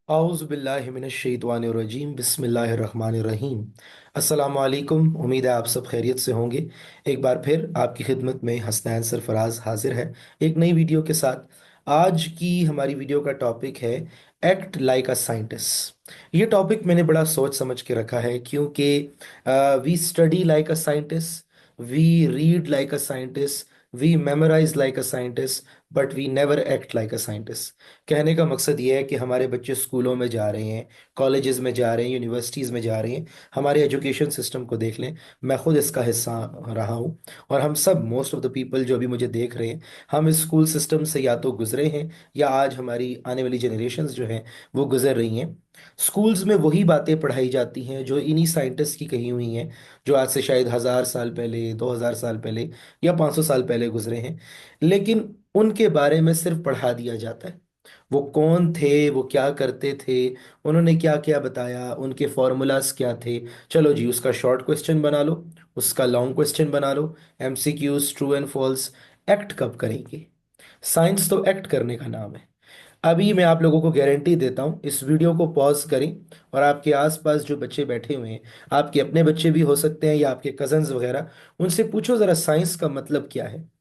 आउज़ुबिल्लाहिमिनश्शैतानिर्रजीम बिस्मिल्लाहिर्रहमानिर्रहीम। अस्सलामु अलैकुम। उम्मीद है आप सब खैरियत से होंगे। एक बार फिर आपकी खिदमत में हसनैन सरफराज हाजिर है एक नई वीडियो के साथ। आज की हमारी वीडियो का टॉपिक है एक्ट लाइक अ साइंटिस्ट। ये टॉपिक मैंने बड़ा सोच समझ के रखा है क्योंकि we study like a scientist, we read like a scientist, we memorise like a scientist, but we never act like a scientist. कहने का मकसद ये है कि हमारे बच्चे स्कूलों में जा रहे हैं, कॉलेजेस में जा रहे हैं, यूनिवर्सिटीज़ में जा रहे हैं। हमारे एजुकेशन सिस्टम को देख लें, मैं खुद इसका हिस्सा रहा हूँ। और हम सब, मोस्ट ऑफ द पीपल जो अभी मुझे देख रहे हैं, हम इस स्कूल सिस्टम से या तो गुजरे हैं या आज हमारी आने वाली जनरेशन्स जो हैं वो गुजर रही हैं। स्कूल्स में वही बातें पढ़ाई जाती हैं जो इन्हीं साइंटिस्ट की कही हुई हैं, जो आज से शायद 1000 साल पहले, 2000 साल पहले या 500 साल पहले गुजरे हैं। लेकिन उनके बारे में सिर्फ पढ़ा दिया जाता है। वो कौन थे, वो क्या करते थे, उन्होंने क्या क्या बताया, उनके फॉर्मूलाज क्या थे। चलो जी, उसका शॉर्ट क्वेश्चन बना लो, उसका लॉन्ग क्वेश्चन बना लो, MCQs, true and false. Act कब करेंगे? साइंस तो एक्ट करने का नाम है। अभी मैं आप लोगों को गारंटी देता हूँ, इस वीडियो को पॉज करें और आपके आसपास जो बच्चे बैठे हुए हैं, आपके अपने बच्चे भी हो सकते हैं या आपके कजन्स वगैरह, उनसे पूछो जरा साइंस का मतलब क्या है।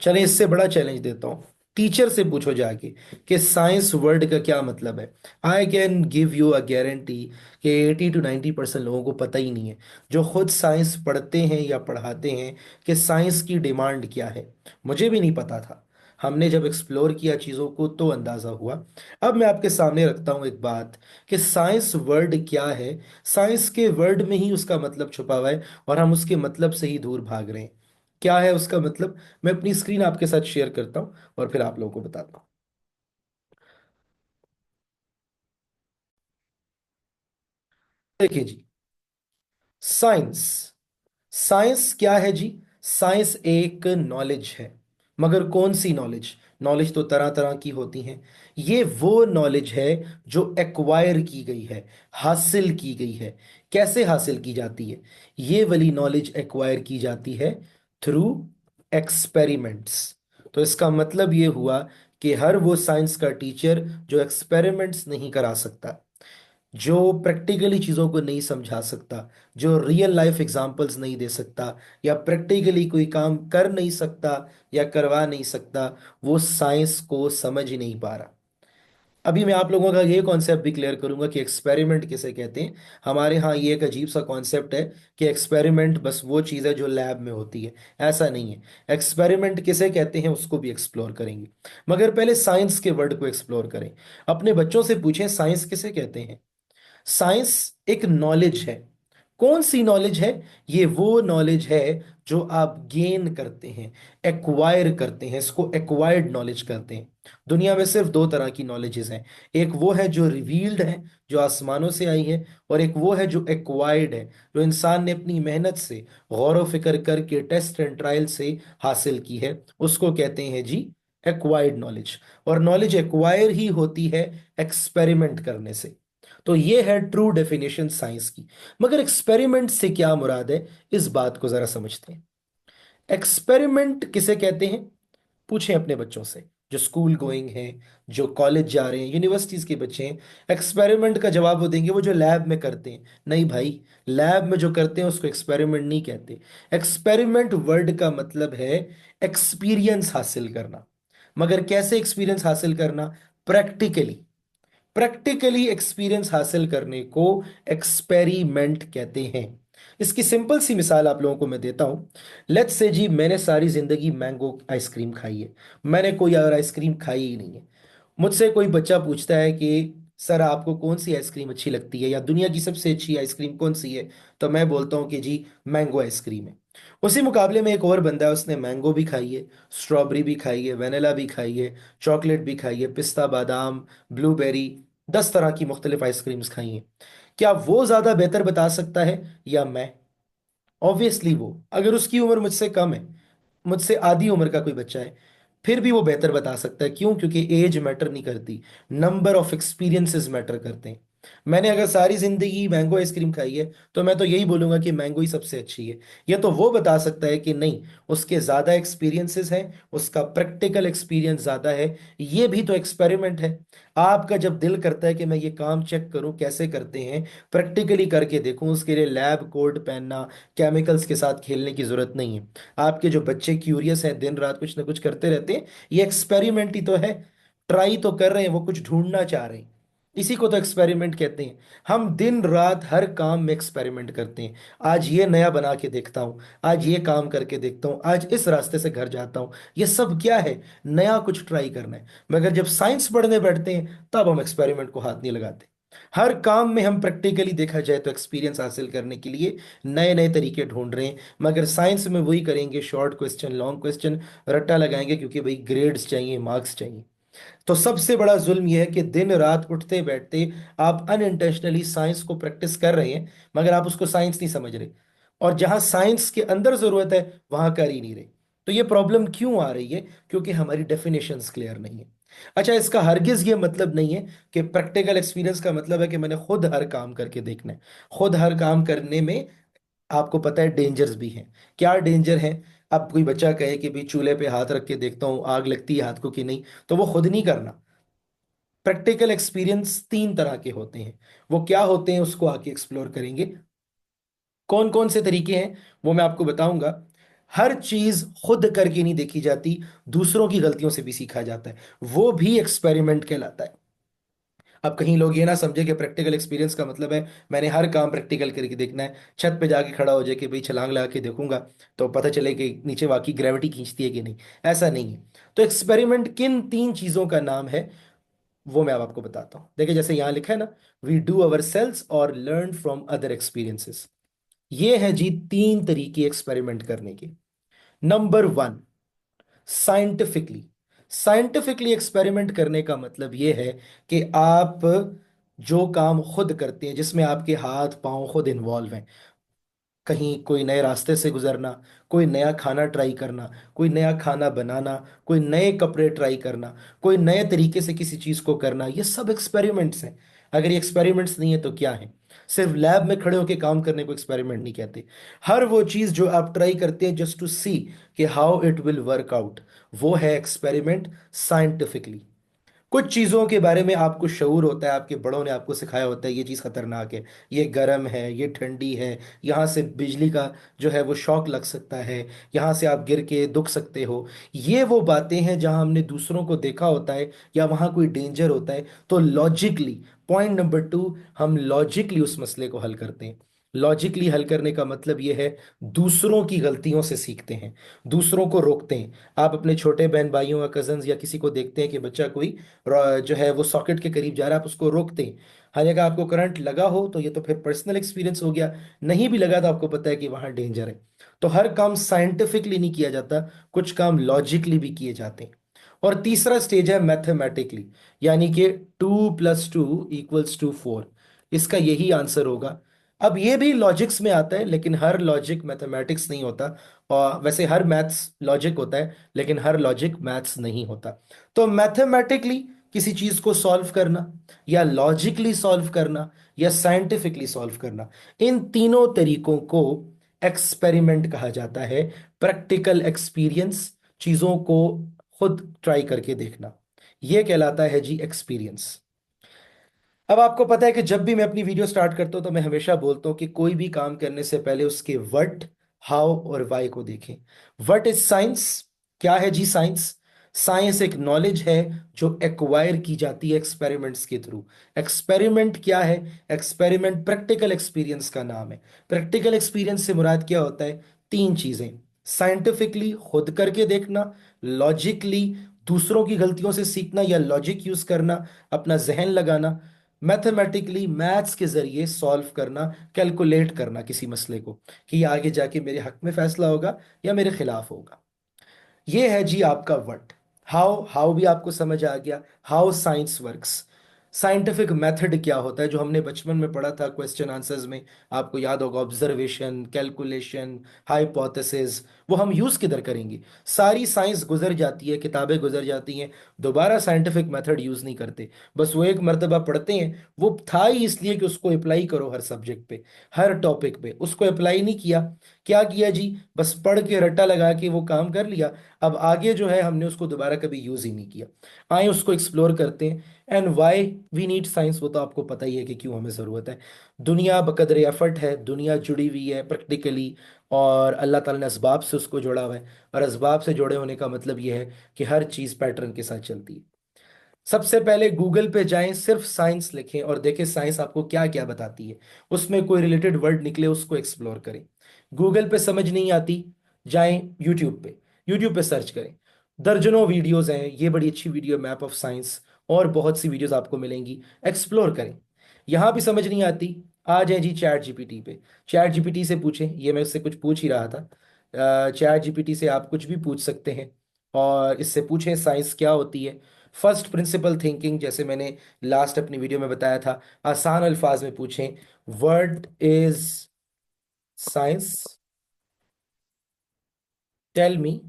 चलें, इससे बड़ा चैलेंज देता हूँ, टीचर से पूछो जाके कि साइंस वर्ड का क्या मतलब है। I can give you a guarantee कि 80 to 90% लोगों को पता ही नहीं है, जो खुद साइंस पढ़ते हैं या पढ़ाते हैं, कि साइंस की डिमांड क्या है। मुझे भी नहीं पता था। हमने जब एक्सप्लोर किया चीज़ों को तो अंदाज़ा हुआ। अब मैं आपके सामने रखता हूँ एक बात, कि साइंस वर्ड क्या है। साइंस के वर्ड में ही उसका मतलब छुपा हुआ है और हम उसके मतलब से ही दूर भाग रहे हैं। क्या है उसका मतलब? मैं अपनी स्क्रीन आपके साथ शेयर करता हूं और फिर आप लोगों को बताता हूं। देखिए जी, साइंस। साइंस क्या है जी? साइंस एक नॉलेज है। मगर कौन सी नॉलेज? नॉलेज तो तरह तरह की होती हैं। ये वो नॉलेज है जो एक्वायर की गई है, हासिल की गई है। कैसे हासिल की जाती है? ये वाली नॉलेज एक्वायर की जाती है थ्रू एक्सपेरिमेंट्स। तो इसका मतलब ये हुआ कि हर वो साइंस का टीचर जो एक्सपेरिमेंट्स नहीं करा सकता, जो प्रैक्टिकली चीज़ों को नहीं समझा सकता, जो रियल लाइफ एग्जांपल्स नहीं दे सकता, या प्रैक्टिकली कोई काम कर नहीं सकता या करवा नहीं सकता, वो साइंस को समझ ही नहीं पा रहा। अभी मैं आप लोगों का ये कॉन्सेप्ट भी क्लियर करूंगा कि एक्सपेरिमेंट किसे कहते हैं। हमारे यहाँ ये एक अजीब सा कॉन्सेप्ट है कि एक्सपेरिमेंट बस वो चीज़ है जो लैब में होती है। ऐसा नहीं है। एक्सपेरिमेंट किसे कहते हैं उसको भी एक्सप्लोर करेंगे, मगर पहले साइंस के वर्ड को एक्सप्लोर करें। अपने बच्चों से पूछें, साइंस किसे कहते हैं? साइंस एक नॉलेज है। कौन सी नॉलेज है? ये वो नॉलेज है जो आप गेन करते हैं, एक्वायर करते हैं। इसको एक्वायर्ड नॉलेज करते हैं। दुनिया में सिर्फ दो तरह की नॉलेजेस हैं। एक वो है जो रिवील्ड है, जो आसमानों से आई है, और एक वो है जो एक्वायर्ड है, जो इंसान ने अपनी मेहनत से, गौर व फिक्र करके, टेस्ट एंड ट्रायल से हासिल की है। उसको कहते हैं जी एक्वायर्ड नॉलेज। और नॉलेज एक्वायर ही होती है एक्सपेरिमेंट करने से। तो ये है ट्रू डेफिनेशन साइंस की। मगर एक्सपेरिमेंट से क्या मुराद है, इस बात को जरा समझते हैं। एक्सपेरिमेंट किसे कहते हैं? पूछें अपने बच्चों से, जो स्कूल गोइंग हैं, जो कॉलेज जा रहे हैं, यूनिवर्सिटीज के बच्चे हैं। एक्सपेरिमेंट का जवाब वो देंगे वो जो लैब में करते हैं। नहीं भाई, लैब में जो करते हैं उसको एक्सपेरिमेंट नहीं कहते। एक्सपेरिमेंट वर्ड का मतलब है एक्सपीरियंस हासिल करना। मगर कैसे एक्सपीरियंस हासिल करना? प्रैक्टिकली। प्रैक्टिकली एक्सपीरियंस हासिल करने को एक्सपेरिमेंट कहते हैं। इसकी सिंपल सी मिसाल आप लोगों को मैं देता हूं। लेट्स से जी, मैंने सारी जिंदगी मैंगो आइसक्रीम खाई है। मैंने कोई और आइसक्रीम खाई ही नहीं है। मुझसे कोई बच्चा पूछता है कि सर आपको कौन सी आइसक्रीम अच्छी लगती है, या दुनिया की सबसे अच्छी आइसक्रीम कौन सी है? तो मैं बोलता हूँ कि जी मैंगो आइसक्रीम है। उसी मुकाबले में एक और बंदा है, उसने मैंगो भी खाई है, स्ट्रॉबेरी भी खाई है, वेनिला भी खाई है, चॉकलेट भी खाई है, पिस्ता बादाम, ब्लूबेरी, 10 तरह की मुख्तलिफ आइसक्रीम्स खाई हैं। क्या वो ज्यादा बेहतर बता सकता है या मैं? ऑब्वियसली वो। अगर उसकी उम्र मुझसे कम है, मुझसे आधी उम्र का कोई बच्चा है, फिर भी वो बेहतर बता सकता है। क्यों? क्योंकि एज मैटर नहीं करती, नंबर ऑफ एक्सपीरियंसेस मैटर करते हैं। मैंने अगर सारी जिंदगी मैंगो आइसक्रीम खाई है तो मैं तो यही बोलूंगा कि मैंगो ही सबसे अच्छी है। ये तो वो बता सकता है कि नहीं, उसके ज्यादा एक्सपीरियंसेस हैं, उसका प्रैक्टिकल एक्सपीरियंस ज्यादा है। ये भी तो एक्सपेरिमेंट है। आपका जब दिल करता है कि मैं ये काम चेक करूं कैसे करते हैं, प्रैक्टिकली करके देखूं, उसके लिए लैब कोट पहनना, केमिकल्स के साथ खेलने की जरूरत नहीं है। आपके जो बच्चे क्यूरियस हैं, दिन रात कुछ ना कुछ करते रहते हैं, ये एक्सपेरिमेंट ही तो है। ट्राई तो कर रहे हैं, वो कुछ ढूंढना चाह रहे हैं। इसी को तो एक्सपेरिमेंट कहते हैं। हम दिन रात हर काम में एक्सपेरिमेंट करते हैं। आज ये नया बना के देखता हूँ, आज ये काम करके देखता हूँ, आज इस रास्ते से घर जाता हूँ। ये सब क्या है? नया कुछ ट्राई करना है। मगर जब साइंस पढ़ने बैठते हैं तब हम एक्सपेरिमेंट को हाथ नहीं लगाते। हर काम में हम प्रैक्टिकली देखा जाए तो एक्सपीरियंस हासिल करने के लिए नए नए तरीके ढूंढ रहे हैं। मगर साइंस में वही करेंगे, शॉर्ट क्वेश्चन लॉन्ग क्वेश्चन रट्टा लगाएंगे, क्योंकि भाई ग्रेड्स चाहिए, मार्क्स चाहिए। तो सबसे बड़ा जुल्म यह है कि दिन रात उठते बैठते आप अनइंटेंशनली साइंस को प्रैक्टिस कर रहे हैं, मगर आप उसको साइंस नहीं समझ रहे। और जहां साइंस के अंदर जरूरत है वहां कर ही नहीं रहे। तो ये प्रॉब्लम क्यों आ रही है? क्योंकि हमारी डेफिनेशंस क्लियर नहीं है। अच्छा, इसका हरगिज ये मतलब नहीं है कि प्रैक्टिकल एक्सपीरियंस का मतलब है कि मैंने खुद हर काम करके देखना है। खुद हर काम करने में आपको पता है डेंजर्स भी हैं। क्या डेंजर है? अब कोई बच्चा कहे कि भाई चूल्हे पे हाथ रख के देखता हूँ आग लगती है हाथ को कि नहीं, तो वो खुद नहीं करना। प्रैक्टिकल एक्सपीरियंस तीन तरह के होते हैं। वो क्या होते हैं उसको आके एक्सप्लोर करेंगे। कौन कौन से तरीके हैं वो मैं आपको बताऊंगा। हर चीज खुद करके नहीं देखी जाती, दूसरों की गलतियों से भी सीखा जाता है। वो भी एक्सपेरिमेंट कहलाता है। अब कहीं लोग ये ना समझे कि प्रैक्टिकल एक्सपीरियंस का मतलब है मैंने हर काम प्रैक्टिकल करके देखना है, छत पे जाके खड़ा हो जाए कि भाई छलांग लगा के देखूंगा तो पता चले कि नीचे वाकई ग्रेविटी खींचती है कि नहीं। ऐसा नहीं है। तो एक्सपेरिमेंट किन तीन चीजों का नाम है वो मैं अब आपको बताता हूं। देखिए जैसे यहां लिखा है ना, वी डू अवर सेल्स और लर्न फ्रॉम अदर एक्सपीरियंसेस। ये है जी तीन तरीके एक्सपेरिमेंट करने के। Number one, scientifically. Scientifically experiment करने का मतलब यह है कि आप जो काम खुद करते हैं, जिसमें आपके हाथ पांव खुद इन्वॉल्व हैं, कहीं कोई नए रास्ते से गुजरना, कोई नया खाना ट्राई करना, कोई नया खाना बनाना, कोई नए कपड़े ट्राई करना, कोई नए तरीके से किसी चीज को करना, ये सब एक्सपेरिमेंट्स हैं। अगर ये एक्सपेरिमेंट्स नहीं है तो क्या है? सिर्फ लैब में खड़े होकर काम करने को एक्सपेरिमेंट नहीं कहते। हर वो चीज जो आप ट्राई करते हैं जस्ट टू सी कि how it will work out, वो है एक्सपेरिमेंट साइंटिफिकली। कुछ चीजों के बारे में आपको शऊर होता है, आपके बड़ों ने आपको सिखाया होता है ये चीज खतरनाक है, ये गर्म है, ये ठंडी है, यहाँ से बिजली का जो है वो शॉक लग सकता है, यहाँ से आप गिर के दुख सकते हो। ये वो बातें हैं जहां हमने दूसरों को देखा होता है या वहां कोई डेंजर होता है, तो लॉजिकली, पॉइंट नंबर टू, हम लॉजिकली उस मसले को हल करते हैं। लॉजिकली हल करने का मतलब यह है दूसरों की गलतियों से सीखते हैं, दूसरों को रोकते हैं। आप अपने छोटे बहन भाइयों या कजन्स या किसी को देखते हैं कि बच्चा कोई जो है वो सॉकेट के करीब जा रहा है, आप उसको रोकते हैं। हर जगह आपको करंट लगा हो तो ये तो फिर पर्सनल एक्सपीरियंस हो गया, नहीं भी लगा तो आपको पता है कि वहां डेंजर है। तो हर काम साइंटिफिकली नहीं किया जाता, कुछ काम लॉजिकली भी किए जाते हैं। और तीसरा स्टेज है मैथमेटिकली, यानी कि 2+2=4। इसका यही आंसर होगा। अब ये भी लॉजिक्स में आता है, लेकिन हर लॉजिक मैथमेटिक्स नहीं होता। और वैसे हर मैथ्स लॉजिक होता है, लेकिन हर लॉजिक मैथ्स नहीं होता। तो मैथमेटिकली किसी चीज को सॉल्व करना, या लॉजिकली सॉल्व करना, या साइंटिफिकली सॉल्व करना, इन तीनों तरीकों को एक्सपेरिमेंट कहा जाता है। प्रैक्टिकल एक्सपीरियंस, चीजों को खुद ट्राई करके देखना, यह कहलाता है जी एक्सपीरियंस। अब आपको पता है कि जब भी मैं अपनी वीडियो स्टार्ट करता हूं तो मैं हमेशा बोलता हूं कि कोई भी काम करने से पहले उसके व्हाट, हाउ और व्हाई को देखें। What is science? क्या है जी साइंस? साइंस एक नॉलेज है जो एक्वायर की जाती है एक्सपेरिमेंट्स के थ्रू। एक्सपेरिमेंट क्या है? एक्सपेरिमेंट प्रैक्टिकल एक्सपीरियंस का नाम है। प्रैक्टिकल एक्सपीरियंस से मुराद क्या होता है? तीन चीजें, साइंटिफिकली खुद करके देखना, लॉजिकली दूसरों की गलतियों से सीखना या लॉजिक यूज करना, अपना जहन लगाना, मैथमेटिकली मैथ्स के जरिए सॉल्व करना, कैलकुलेट करना किसी मसले को कि ये आगे जाके मेरे हक में फैसला होगा या मेरे खिलाफ होगा। ये है जी आपका व्हाट। हाउ, हाउ भी आपको समझ आ गया, how science works. Scientific method क्या होता है जो हमने बचपन में पढ़ा था क्वेश्चन आंसर्स में, आपको याद होगा, ऑब्जर्वेशन, कैलकुलेशन, हाइपोथेसिस। वो हम यूज किधर करेंगे? सारी साइंस गुजर जाती है, किताबें गुजर जाती हैं, दोबारा साइंटिफिक मेथड यूज नहीं करते। बस वो एक मर्तबा पढ़ते हैं, वो था ही इसलिए कि उसको अप्लाई करो हर सब्जेक्ट पे, हर टॉपिक पे। उसको अप्लाई नहीं किया, क्या किया जी? बस पढ़ के रट्टा लगा के वो काम कर लिया। अब आगे जो है हमने उसको दोबारा कभी यूज ही नहीं किया। आए उसको एक्सप्लोर करते हैं। And why we need science, वो तो आपको पता ही है कि क्यों हमें ज़रूरत है। दुनिया बकदर एफर्ट है, दुनिया जुड़ी हुई है प्रैक्टिकली, और अल्लाह ताला ने असबाब से उसको जोड़ा हुआ है। और असबाब से जुड़े होने का मतलब यह है कि हर चीज़ पैटर्न के साथ चलती है। सबसे पहले गूगल पे जाएं, सिर्फ साइंस लिखें और देखें साइंस आपको क्या क्या बताती है। उसमें कोई रिलेटेड वर्ड निकले उसको एक्सप्लोर करें। गूगल पे समझ नहीं आती, जाएं यूट्यूब पे, यूट्यूब पे सर्च करें। दर्जनों वीडियोस हैं, ये बड़ी अच्छी वीडियो मैप ऑफ साइंस, और बहुत सी वीडियोस आपको मिलेंगी, एक्सप्लोर करें। यहाँ भी समझ नहीं आती, आ जाए जी चैट जीपीटी पे। चैट जीपीटी से पूछें, ये मैं उससे कुछ पूछ ही रहा था। चैट जीपीटी से आप कुछ भी पूछ सकते हैं, और इससे पूछें साइंस क्या होती है। फर्स्ट प्रिंसिपल थिंकिंग, जैसे मैंने लास्ट अपनी वीडियो में बताया था, आसान अल्फाज में पूछें, what is science, tell me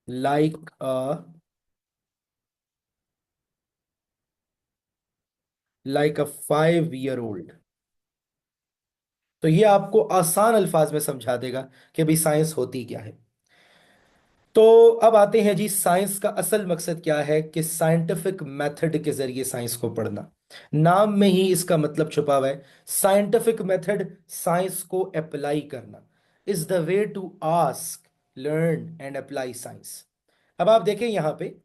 like a 5 year old। तो ये आपको आसान अल्फाज में समझा देगा कि भाई साइंस होती क्या है। तो अब आते हैं जी, साइंस का असल मकसद क्या है, कि साइंटिफिक मेथड के जरिए साइंस को पढ़ना। नाम में ही इसका मतलब छुपा हुआ है। साइंटिफिक मेथड, साइंस को अप्लाई करना, is the way to ask, learn and apply science. अब आप देखें यहां पे,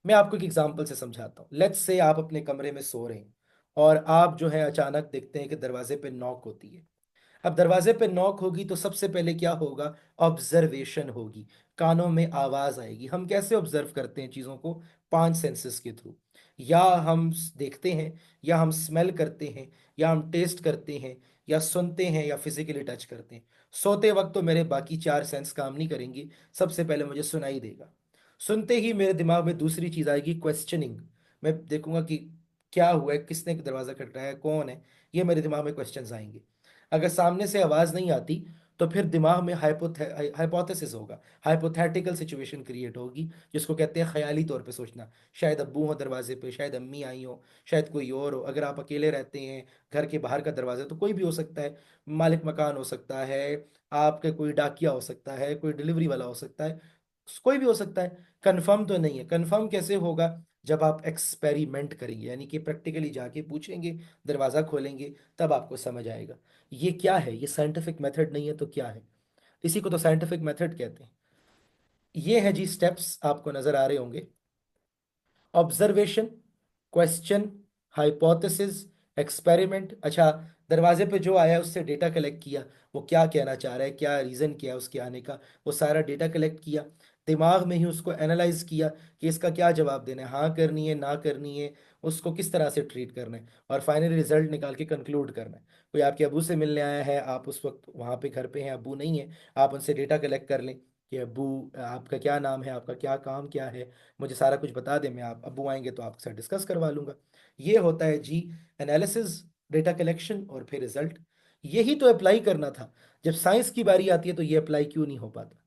मैं आपको एक एग्जांपल से समझाता हूं। लेट्स से आप अपने कमरे में सो रहे हैं, और आप जो है अचानक देखते हैं कि दरवाजे पे नॉक होती है। अब दरवाजे पे नॉक होगी तो सबसे पहले क्या होगा? ऑब्जर्वेशन होगी, कानों में आवाज आएगी। हम कैसे ऑब्जर्व करते हैं चीजों को? 5 सेंसेस के थ्रू। या हम देखते हैं, या हम स्मेल करते हैं, या हम टेस्ट करते हैं, या सुनते हैं, या फिजिकली टच करते हैं। सोते वक्त तो मेरे बाकी 4 सेंस काम नहीं करेंगे, सबसे पहले मुझे सुनाई देगा। सुनते ही मेरे दिमाग में दूसरी चीज आएगी, क्वेश्चनिंग। मैं देखूंगा कि क्या हुआ है, किसने दरवाजा खटखटाया है, कौन है। ये मेरे दिमाग में क्वेश्चंस आएंगे। अगर सामने से आवाज नहीं आती, तो फिर दिमाग में हाइपोथेसिस होगा, हाइपोथेटिकल सिचुएशन क्रिएट होगी, जिसको कहते हैं ख्याली तौर पे सोचना। शायद अब्बू हो दरवाजे पे, शायद अम्मी आई हो, शायद कोई और हो। अगर आप अकेले रहते हैं, घर के बाहर का दरवाजा, तो कोई भी हो सकता है। मालिक मकान हो सकता है, आपके कोई डाकिया हो सकता है, कोई डिलीवरी वाला हो सकता है, कोई भी हो सकता है। कंफर्म तो नहीं है। कंफर्म कैसे होगा? जब आप एक्सपेरिमेंट करेंगे, यानी कि प्रैक्टिकली जाके पूछेंगे, दरवाजा खोलेंगे, तब आपको समझ आएगा। ये क्या है? ये साइंटिफिक मेथड नहीं है तो क्या है? इसी को तो साइंटिफिक मेथड कहते हैं। ये है जी स्टेप्स, आपको नजर आ रहे होंगे। Observation, question, hypothesis, experiment. अच्छा, दरवाजे पे जो आया उससे डेटा कलेक्ट किया, वो क्या कहना चाह रहा है, क्या रीजन किया उसके आने का, वो सारा डेटा कलेक्ट किया। दिमाग में ही उसको एनालाइज किया कि इसका क्या जवाब देना है, हाँ करनी है, ना करनी है, उसको किस तरह से ट्रीट करना है, और फाइनली रिजल्ट निकाल के कंक्लूड करना है। कोई आपके अबू से मिलने आया है, आप उस वक्त वहाँ पे घर पे हैं, अबू नहीं है, आप उनसे डेटा कलेक्ट कर लें कि अबू, आपका क्या नाम है, आपका क्या काम क्या है, मुझे सारा कुछ बता दें, मैं आप अबू आएंगे तो आपके साथ डिस्कस करवा लूंगा। ये होता है जी एनालिसिस, डेटा कलेक्शन, और फिर रिजल्ट। यही तो अप्लाई करना था। जब साइंस की बारी आती है तो ये अप्लाई क्यों नहीं हो पाता?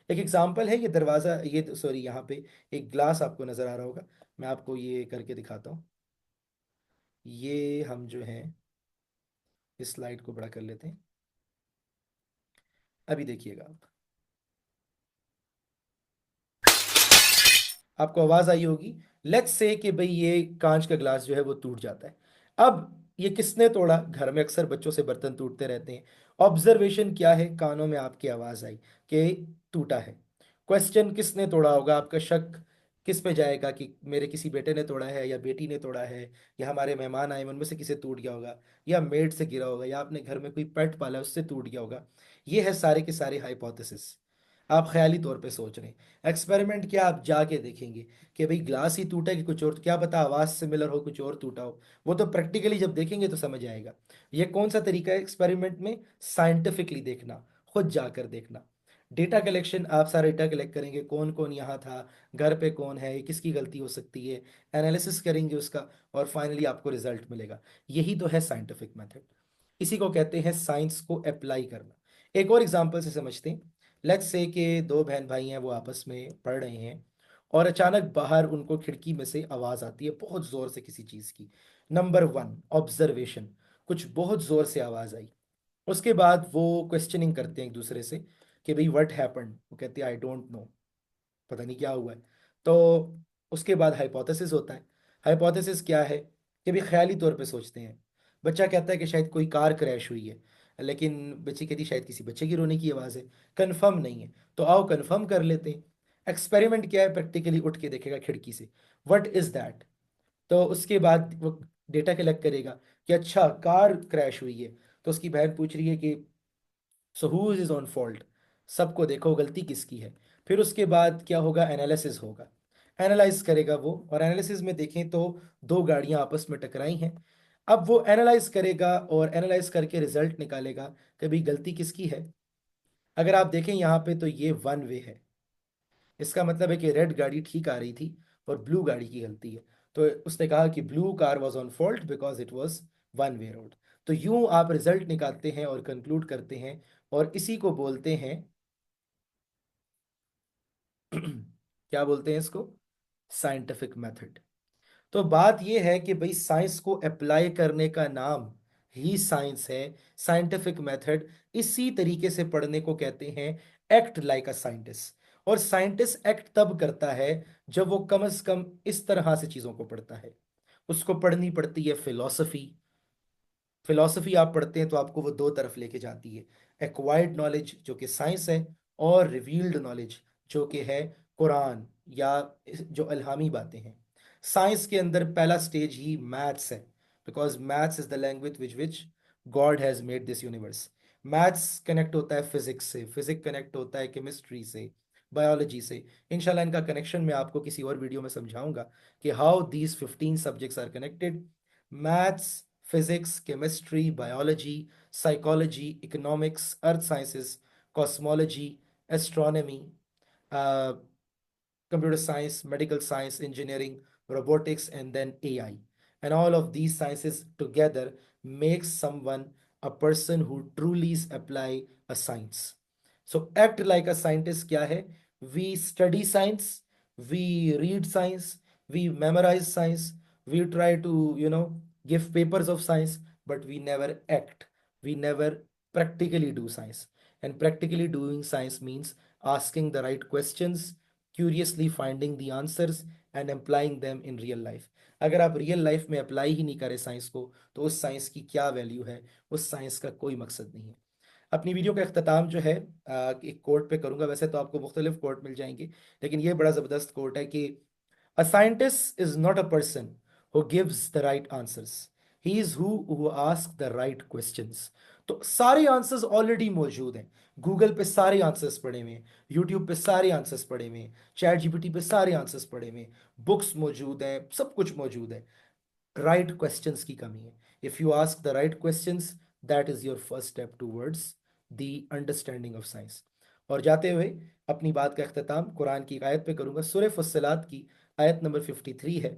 एक एग्जांपल है, ये दरवाज़ा, ये सॉरी, यहाँ पे एक ग्लास आपको नज़र आ रहा होगा, मैं आपको ये करके दिखाता हूँ। ये हम जो है इस स्लाइड को बड़ा कर लेते हैं। अभी देखिएगा आप, आपको आवाज आई होगी। लेट्स से कि भाई ये कांच का ग्लास जो है वो टूट जाता है। अब ये किसने तोड़ा? घर में अक्सर बच्चों से बर्तन टूटते रहते हैं। ऑब्जर्वेशन क्या है? कानों में आपकी आवाज आई कि टूटा है। क्वेश्चन, किसने तोड़ा होगा? आपका शक किस पे जाएगा कि मेरे किसी बेटे ने तोड़ा है, या बेटी ने तोड़ा है, या हमारे मेहमान आए उनमें से किसे टूट गया होगा, या मेड से गिरा होगा, या आपने घर में कोई पेट पाला है उससे टूट गया होगा। ये है सारे के सारे हाइपोथेसिस। आप ख्याली तौर पे सोच रहे हैं। एक्सपेरिमेंट क्या? आप जाके देखेंगे कि भाई ग्लास ही टूटा है कि कुछ और, क्या पता आवाज सिमिलर हो, कुछ और टूटा हो। वो तो प्रैक्टिकली जब देखेंगे तो समझ आएगा। ये कौन सा तरीका है एक्सपेरिमेंट में? साइंटिफिकली देखना, खुद जाकर देखना। डेटा कलेक्शन, आप सारा डेटा कलेक्ट करेंगे, कौन कौन यहाँ था, घर पे कौन है, ये किसकी गलती हो सकती है, एनालिसिस करेंगे उसका, और फाइनली आपको रिजल्ट मिलेगा। यही तो है साइंटिफिक मेथड। इसी को कहते हैं साइंस को अप्लाई करना। एक और एग्जांपल से समझते हैं। लेट्स से कि दो बहन भाई हैं, वो आपस में पढ़ रहे हैं और अचानक बाहर उनको खिड़की में से आवाज आती है बहुत जोर से किसी चीज की। Number one, observation. कुछ बहुत जोर से आवाज आई। उसके बाद वो क्वेश्चनिंग करते हैं एक दूसरे से कि भाई व्हाट हैपेंड। वो कहते हैं आई डोंट नो, पता नहीं क्या हुआ है। तो उसके बाद हाइपोथेसिस होता है। हाइपोथेसिस क्या है कि भी ख्याली तौर पे सोचते हैं। बच्चा कहता है कि शायद कोई कार क्रैश हुई है, लेकिन बच्ची कहती शायद किसी बच्चे की रोने की आवाज़ है। कंफर्म नहीं है, तो आओ कंफर्म कर लेते हैं। एक्सपेरिमेंट क्या है, प्रैक्टिकली उठ के देखेगा खिड़की से, व्हाट इज दैट। तो उसके बाद वो डेटा कलेक्ट करेगा कि अच्छा कार क्रैश हुई है। तो उसकी बहन पूछ रही है कि so who is on fault, सबको देखो गलती किसकी है। फिर उसके बाद क्या होगा, एनालिसिस होगा। एनालाइज करेगा वो, और एनालिसिस में देखें तो दो गाड़ियां आपस में टकराई हैं। अब वो एनालाइज करेगा और एनालाइज करके रिजल्ट निकालेगा कि भाई गलती किसकी है। अगर आप देखें यहाँ पे तो ये वन वे है। इसका मतलब है कि रेड गाड़ी ठीक आ रही थी और ब्लू गाड़ी की गलती है। तो उसने कहा कि blue car was on fault because it was one way road. तो यूं आप रिजल्ट निकालते हैं और कंक्लूड करते हैं, और इसी को बोलते हैं क्या बोलते हैं इसको, साइंटिफिक मेथड। तो बात यह है कि भाई साइंस को अप्लाई करने का नाम ही साइंस है, साइंटिफिक मेथड। इसी तरीके से पढ़ने को कहते हैं एक्ट लाइक अ साइंटिस्ट। और साइंटिस्ट एक्ट तब करता है जब वो कम से कम इस तरह से चीजों को पढ़ता है। उसको पढ़नी पड़ती है फिलॉसफी। फिलॉसफी आप पढ़ते हैं तो आपको वो दो तरफ लेके जाती है, एक्वायर्ड नॉलेज जो कि साइंस है, और रिवील्ड नॉलेज जो कि है कुरान, या जो अल्हामी बातें हैं। साइंस के अंदर पहला स्टेज ही मैथ्स है, because maths is the language which which God has made this universe. Maths connect होता है फिजिक्स से, फिजिक्स कनेक्ट होता है केमिस्ट्री से, बायोलॉजी से। इंशाल्लाह इनका कनेक्शन मैं आपको किसी और वीडियो में समझाऊंगा कि how these 15 subjects are connected. Maths, physics, chemistry, biology, psychology, economics, earth sciences, cosmology, astronomy, uh, computer science, medical science, engineering, robotics, and then AI. And all of these sciences together makes someone a person who truly apply a science. So act like a scientist क्या है? We study science, we read science, we memorize science, we try to, give papers of science, but we never act. We never practically do science. And practically doing science means asking the right questions, curiously finding the answers and applying them in real life. अगर आप real life में apply ही नहीं करें science को, तो उस science की क्या वैल्यू है, उस साइंस का कोई मकसद नहीं है। अपनी वीडियो का अख्ताम जो है एक कोट पे करूंगा। वैसे तो आपको मुख्तलिफ कोट मिल जाएंगे, लेकिन ये बड़ा ज़बरदस्त कोट है कि a scientist is not a person who gives the right answers. He is who asks the right questions. तो सारे आंसर्स ऑलरेडी मौजूद हैं। गूगल पे सारे आंसर्स पड़े हुए हैं, यूट्यूब पे सारे आंसर्स पड़े हुए हैं, चैट जीपीटी पे सारे आंसर्स पड़े हुए हैं, बुक्स मौजूद हैं, सब कुछ मौजूद है। राइट क्वेश्चंस की कमी है। If you ask the right questions, that is your first step towards the understanding of science. और जाते हुए अपनी बात का अख्ताम कुरान की एक आयत पे करूंगा। सूरह फुस्सिलात की आयत नंबर 53 है।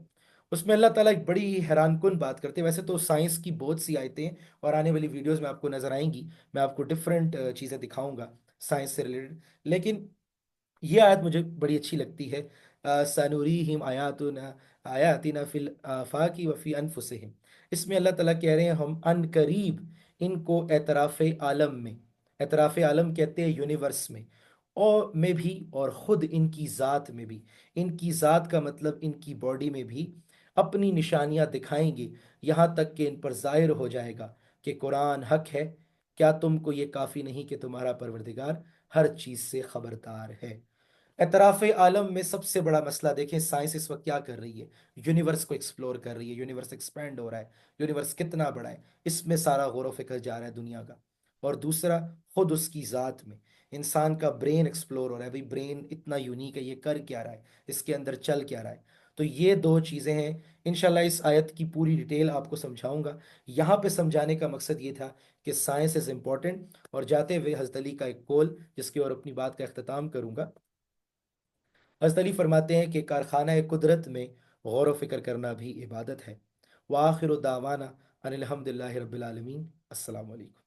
उसमें अल्लाह ताला एक बड़ी ही हैरानकुन बात करते हैं। वैसे तो साइंस की बहुत सी आयतें हैं और आने वाली वीडियोस में आपको नजर आएंगी। मैं आपको डिफरेंट चीज़ें दिखाऊंगा साइंस से रिलेटेड, लेकिन ये आयत मुझे बड़ी अच्छी लगती है। सनूरीहिम आयातुना आयातिना फिल आफाकी वफी अनफुसिहिम। इसमें अल्लाह ताला कह रहे हैं हम अन करीब इनको एतराफ़ आलम में, एतराफ़ आलम कहते हैं यूनिवर्स में, और में भी, और ख़ुद इनकी ज़ात में भी। इनकी ज़ात का मतलब इनकी बॉडी में भी अपनी निशानियां दिखाएंगे, यहाँ तक कि इन पर ज़ाहिर हो जाएगा कि कुरान हक है। क्या तुमको ये काफ़ी नहीं कि तुम्हारा परवरदिगार हर चीज़ से खबरदार है। एतराफ़ आलम में सबसे बड़ा मसला देखें, साइंस इस वक्त क्या कर रही है, यूनिवर्स को एक्सप्लोर कर रही है। यूनिवर्स एक्सपेंड हो रहा है, यूनिवर्स कितना बड़ा है, इसमें सारा गौर व फिक्र जा रहा है दुनिया का। और दूसरा, खुद उसकी ज़ात में इंसान का ब्रेन एक्सप्लोर हो रहा है। भाई ब्रेन इतना यूनिक है, ये कर क्या रहा है, इसके अंदर चल क्या रहा है। तो ये दो चीज़ें हैं। इंशाल्लाह इस आयत की पूरी डिटेल आपको समझाऊंगा। यहाँ पे समझाने का मकसद ये था कि साइंस इज़ इम्पॉर्टेंट। और जाते हुए हज़रत अली का एक कौल, जिसकी ओर अपनी बात का अख्ताम करूंगा। हज़रत अली फरमाते हैं कि कारखाना कुदरत में गौर व फिक्र करना भी इबादत है। व आखिर दावाना अनिल हम्दुलिल्लाहि रब्बिल आलमीन। अस्सलामु अलैकुम।